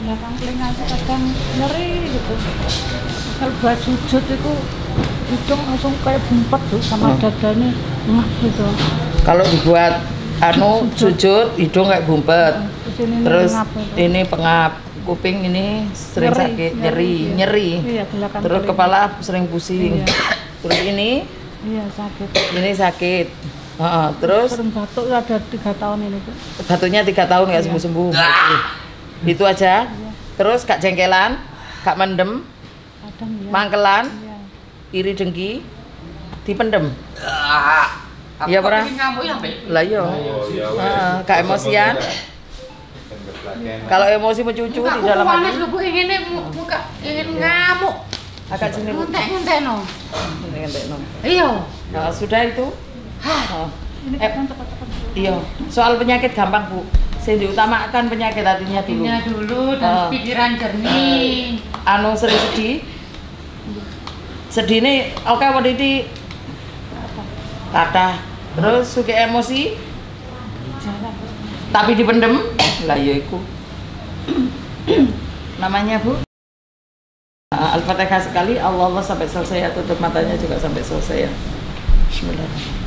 belakang telinga itu kadang nyeri gitu. Kalau buat sujud itu hidung langsung kayak bumpet tuh sama dadanya ngap gitu. Kalau dibuat sujud hidung kayak bumpet. Terus ini pengap, kuping ini sering sakit, nyeri. Iya, terus telinga. Kepala sering pusing. Iya. Terus ini? Iya, sakit. Ini sakit. Terus sering batuk ada 3 tahun ini, Bu. Batuknya 3 tahun nggak sembuh-sembuh. Itu aja. Iya. Terus gak jengkelan, gak mendem, kadang, ya. Mangkelan, iya. Iri dengki, dipendem. Iya pernah? Lah iya. Gak emosian. Kalau emosi mencucu di dalam hati. Bu ingin ngamuk. Agak sini Bu. Ngentek-ngentekno. Iya. Sudah itu. Ini kan cepat-cepat. Iya. Soal penyakit gampang Bu. Saya diutamakan penyakit hatinya dulu. Hatinya dulu dan pikiran jernih. Sering sedih. Sedih nih, oke waktu itu kata. Terus suka emosi. Tapi dipendem. Lah ya iku. Namanya Bu. Al-Fatihah sekali, Allah sampai selesai, tutup matanya juga sampai selesai ya. Bismillahirrahmanirrahim.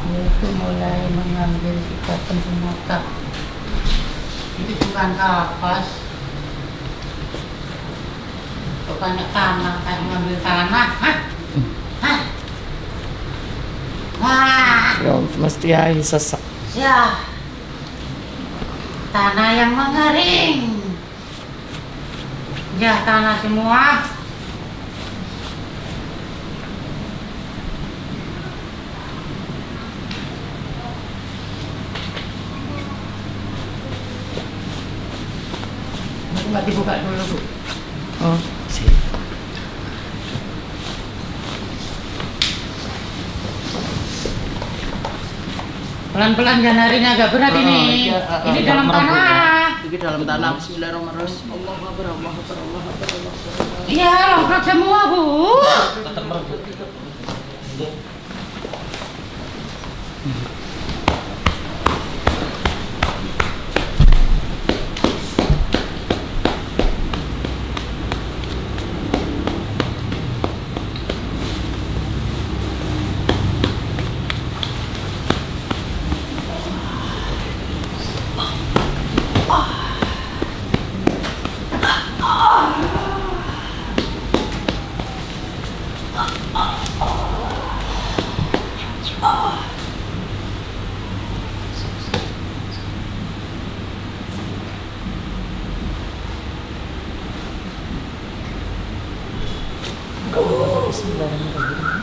Itu mulai mengambil kita penjematan. Ini bukan kapas. Bukannya tanah, kayak mengambil tanah. Wah. Ya, mesti air sesak. Ya. Tanah yang mengering. Ya, tanah semua. Nggak dibuka dulu Bu. Sih. Pelan-pelan janarinya agak berat ini. Ini dalam tanah. Ini dalam tanah. Bismillahirrahmanirrahim. Allahu Akbar, Allahu Akbar, Allahu Akbar. Iya, lompat semua Bu. Tetap merebut.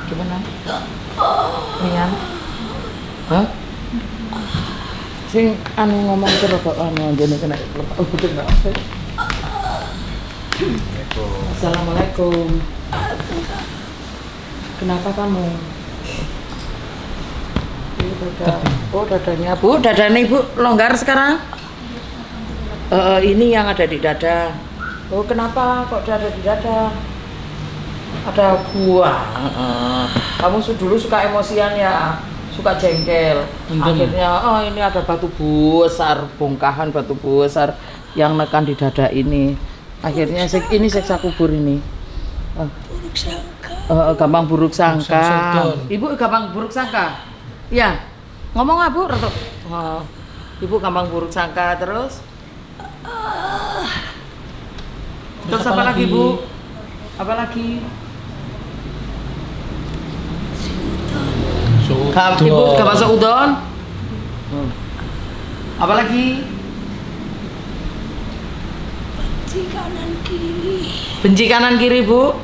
Gimana? Ringan? Hah? Sing ngomong terus kok jane kena lepak udah enggak apa. Assalamualaikum. Kenapa kamu? Dadanya Bu, dadanya Ibu longgar sekarang? Ini yang ada di dada. Kenapa kok ada di dada? Ada buah. Kamu dulu suka emosian ya, suka jengkel. Akhirnya ini ada batu besar, bongkahan batu besar yang nekan di dada ini. Akhirnya ini siksa kubur ini. Buruk sangka. Gampang buruk sangka. Ibu gampang buruk sangka. Iya. Ngomong Bu, Retuk. Ibu gampang buruk sangka terus. Terus apa lagi Bu? Apa lagi? Ibu gak masuk udon? Apa lagi? Benci kanan kiri. Benci kanan kiri Bu?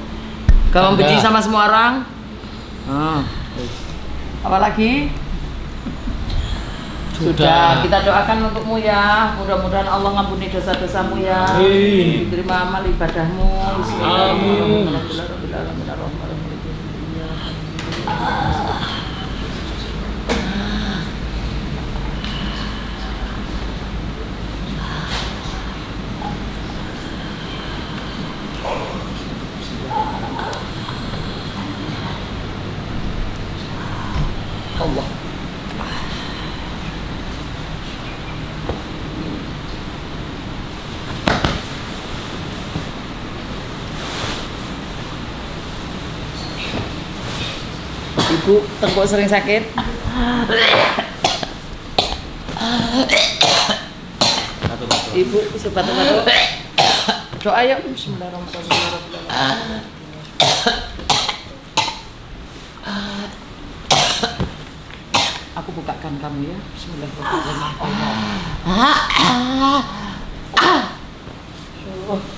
Gak benci sama semua orang? Apa lagi? Sudah, kita doakan untukmu ya. Mudah-mudahan Allah ngampuni dosa-dosamu ya. Terima amal ibadahmu. Amin. Ibu tengkuk sering sakit? Ibu batuk-batuk. Doa yuk. Bismillahirrahmanirrahim. Aku bukakan kamu ya. Bismillahirrahmanirrahim.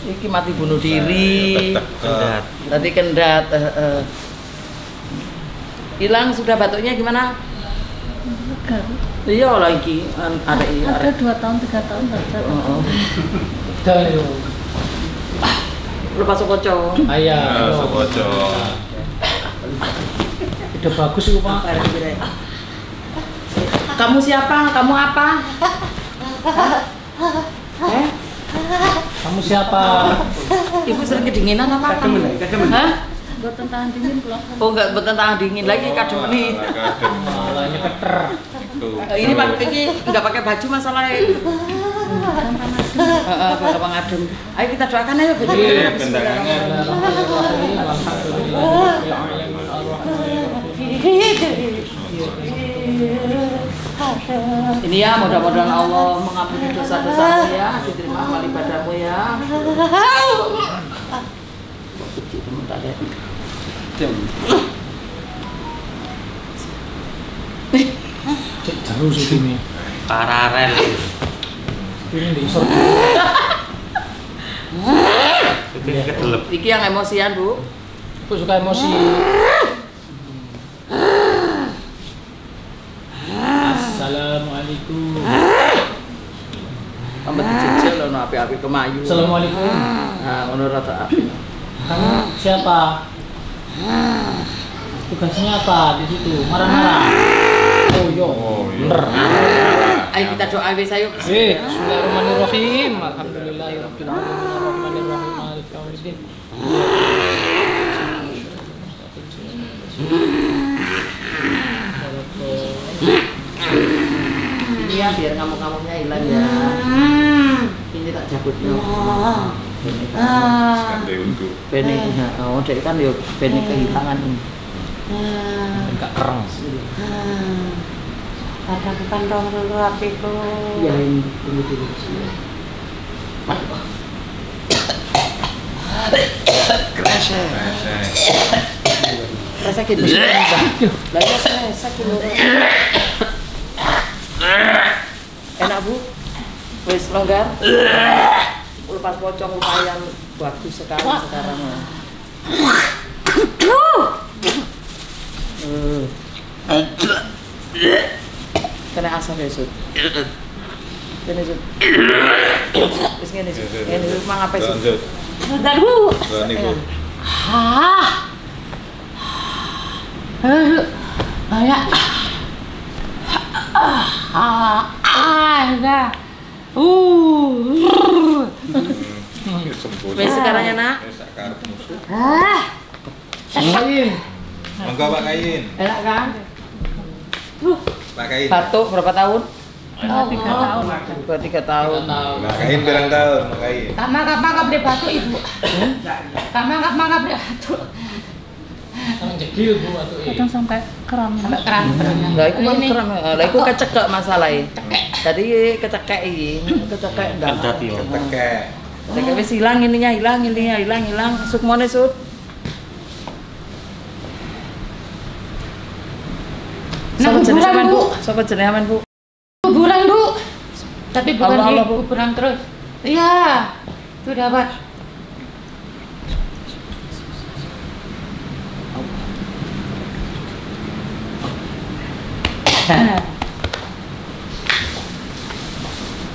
Iki mati bunuh diri. Kendat. Tadi kendat. Hilang sudah batuknya gimana? Iya lagi ada iya. Ada 2 tahun 3 tahun batuk. Lupa sokoco. Ayah, sokoco. Udah bagus itu Pak. Kamu siapa? Kamu apa? Kamu siapa? Ibu sering kedinginan apa? Hah? Buat tahan dingin pulang. Oh enggak buatan tahan dingin lagi kadem ini. Malahnya keter. Ini Pak ini enggak pakai baju masalahnya. Gampang adem. Ayo kita doakan ayo baju. Iya, kendangannya. Ini ya mudah-mudahan Allah mengampuni dosa-dosamu ya, diterima amal ibadahmu ya. Cek jauh sih ini. Paralel. Ini di isor. Itu kedelep. Iki yang emosian Bu. Aku suka emosi. Assalamualaikum. Ambet dijejel ono api-api kemayu. Assalamualaikum. Nah, ono rata api. Kamu siapa? Tugasnya apa di situ? Marah-marah. Oh yo. Bener. Ayo kita doa wis ayo. Bismillahirrahmanirrahim. Alhamdulillahirabbil alamin arrahmanirrahim maliki yaumiddin. Ini ya biar ngamuk-ngamuknya hilang ya. Ini tak cabutnya. Sampai untuk. Bene, oh dek kan yo bene kehilangan ini. Enggak kereng. Ada kantong dulu apiku. Ya ini tunggu dulu. Kerasa. Rasa sakit bisa. Lagi saya sakit. Enak Bu? Wis longgar? Lepas pocong lumayan bagus sekali sekarang. Kena asam ya Sud? Kena Sud? Wis ngene Sud? Ngene Sud mangapa Sud? Bentar Bu. Ini Bu. Kayak enggak. Wis sekarang ya Nak? Kain. Monggo Pak Kain. Enak kan? Pak Kain. Batuk berapa tahun? 3 tahun. 3 tahun. Pak Kain berang tahun, Pak Kain. Tak mangkap dia batuk Ibu. Tak mangkap dia batuk. Kan jegil Bu atau Kadang sampai kram. Sampai kram. Lah iku kan keren. Lah iku kecekek masalahe. Tadi kecekek iki, kecekek ndak. Tekek. Tekek wis hilang ininya, hilang. Sukmone Sud. Sopo jenenge aman Bu? Sopo jenenge aman Bu? Kuburan Bu. Tapi bukan Allah, di Allah, Bu. kuburan terus. Iya. Itu dapat.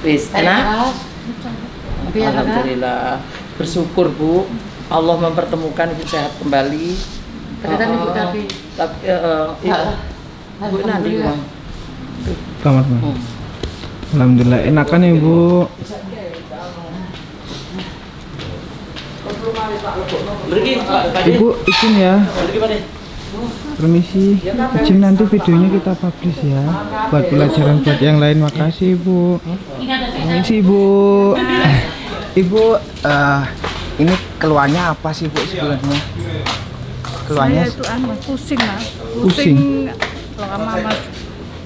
Wis enak. Alhamdulillah. Bersyukur Bu. Allah mempertemukan Ibu sehat kembali. Ternyata Ibu tapi Ibu nanti Bang. Selamat Bang. Alhamdulillah enakan ya Bu. Ibu izin ya. Permisi. Izin nanti videonya kita publish ya. Buat pelajaran buat yang lain. Makasih Ibu. Permisi Ibu. Ibu ini keluarnya apa sih Bu sebenarnya? keluhannya? Saya itu pusing mas. Pusing? Lama mas.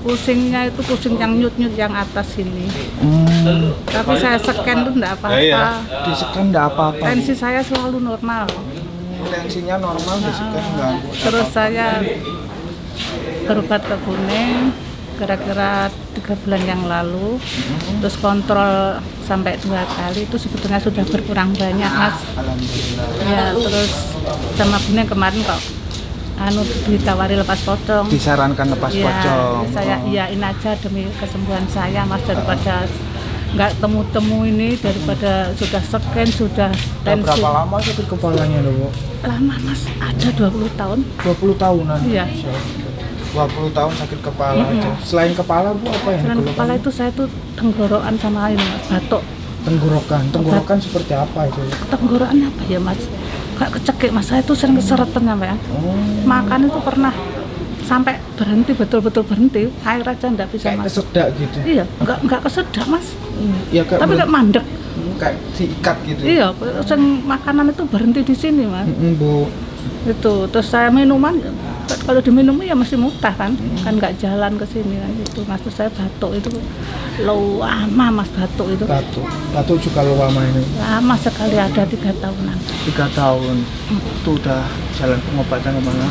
Pusingnya itu pusing yang nyut-nyut yang atas ini. Tapi saya scan tuh enggak apa-apa. Di scan enggak apa-apa. Tensi saya selalu normal. Tensinya normal, di scan enggak. Terus saya berobat ke Kuning kira-kira 3 bulan yang lalu. Terus kontrol sampai 2 kali itu sebetulnya sudah berkurang banyak mas. Alhamdulillah. Ya terus sama Kuning kemarin kok ditawari lepas pocong. Disarankan lepas pocong. Saya iyain aja demi kesembuhan saya mas, daripada nggak temu ini, daripada sudah scan, sudah tensi. Berapa lama sakit kepalanya Bu? Lama mas, ada 20 tahun. 20 tahunan? Iya. 20 tahun sakit kepala aja. Selain kepala Bu apa yang Selain kepala itu saya tuh tenggorokan sama ini batuk. Tenggorokan seperti apa itu? Tenggorokan apa ya mas? Kayak kecekik mas, saya tuh sering keseretan sampai makan itu pernah sampai berhenti, betul-betul berhenti, air aja nggak bisa kayak mas. kesedak gitu? Iya, nggak kesedak mas. Ya, tapi kayak mandek. Kayak diikat gitu? Iya, makanan itu berhenti di sini mas. Bu. Itu, terus saya minuman, kalau diminum ya masih muntah kan nggak jalan ke sini kan gitu. Mas, terus saya batuk itu lama mas, batuk itu. Batuk juga lama ini? Lama sekali, ada 3 tahunan. 3 tahun? Itu udah jalan pengobatan kemana?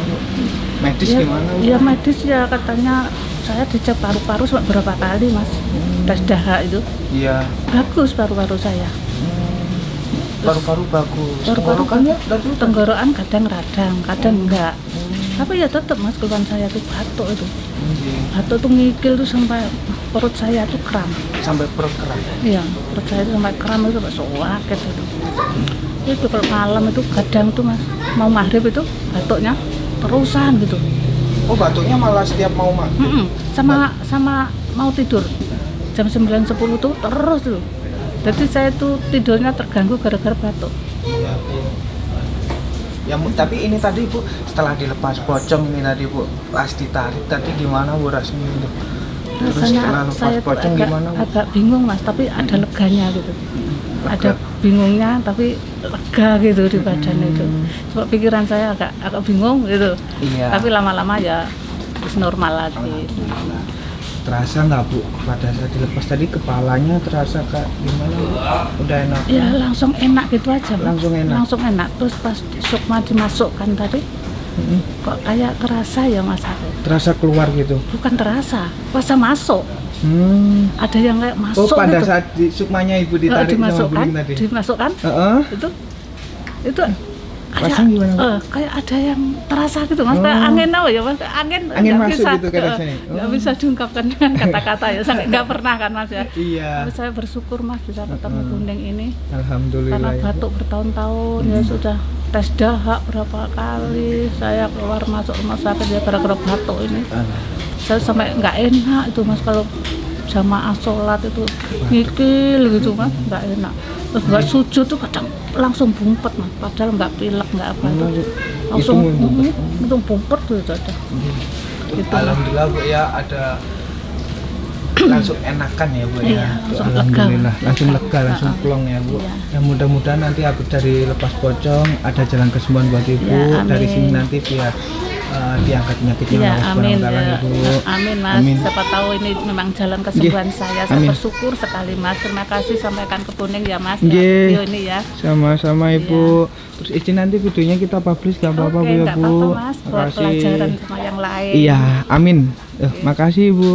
Medis ya, gimana? Ya medis ya katanya saya dicek paru-paru berapa kali mas, tes dahak itu. Iya. Bagus paru-paru saya. Paru-paru bagus. Tenggorokannya? Tenggorokan kadang radang, kadang enggak. Tapi ya tetap mas, keluhan saya tuh batuk itu. Batuk tuh ngikil tuh sampai perut saya tuh kram. Sampai perut kram? Iya, perut saya tuh sampai kram itu sampai sakit itu. Itu kalau malam itu kadang tuh mas, mau maghrib itu batuknya terusan gitu. Oh batuknya malah setiap mau maghrib? Sama mau tidur jam 9-10 tuh terus tuh. Jadi saya tuh tidurnya terganggu gara-gara batuk. Iya Bu. Ya tapi ini tadi Bu, setelah dilepas pocong ini tadi Bu, pas ditarik tadi gimana Bu rasanya itu? Terus setelah lepas pocong gimana Bu? Agak bingung mas, tapi ada leganya gitu. Ada bingungnya tapi lega gitu di badan itu. Cuma pikiran saya agak bingung gitu. Iya. Tapi lama-lama ya normal lagi. Terasa nggak Bu pada saat dilepas tadi kepalanya terasa kayak gimana Bu? Udah enak? Ya langsung enak gitu aja. Langsung enak. Terus pas sukma dimasukkan tadi kok kayak terasa ya mas aku. Terasa keluar gitu? Bukan terasa, rasa masuk. Ada yang kayak masuk. Oh pada gitu. saat sukmanya Ibu ditarik sama Buling tadi? Dimasukkan. Itu kayak ada yang terasa gitu mas, kayak angin apa ya mas, angin masuk bisa, gitu kan rasanya. nggak bisa diungkapkan dengan kata-kata ya, sampai nggak pernah kan mas ya. Iya. Tapi saya bersyukur mas bisa ketemu Kuning ini. Alhamdulillah. Karena ya. batuk bertahun-tahun ya sudah tes dahak berapa kali, saya keluar masuk rumah sakit ya gara-gara batuk ini. Saya sampai nggak enak itu mas kalau jamaah sholat itu ngikil gitu mas, nggak enak. Terus buat sujud tuh kadang langsung bumpet mas, padahal nggak pilek nggak apa itu, langsung bumpet tuh itu ada. Gitu, alhamdulillah Bu ya ada langsung enakan ya Bu ya. Alhamdulillah langsung lega, langsung plong ya Bu. Ya mudah-mudahan nanti habis dari lepas pocong ada jalan kesembuhan buat Ibu dari sini nanti biar diangkat penyakitnya amin ya. Amin mas, amin. Siapa tahu ini memang jalan kesembuhan saya bersyukur sekali mas. Terima kasih, sampaikan ke Kuning ya mas ya, video ini ya. Sama-sama Ibu. Terus izin nanti videonya kita publish gak apa-apa Bu ya Bu. Apa-apa mas, buat pelajaran sama yang lain. Iya, amin. Makasih Ibu.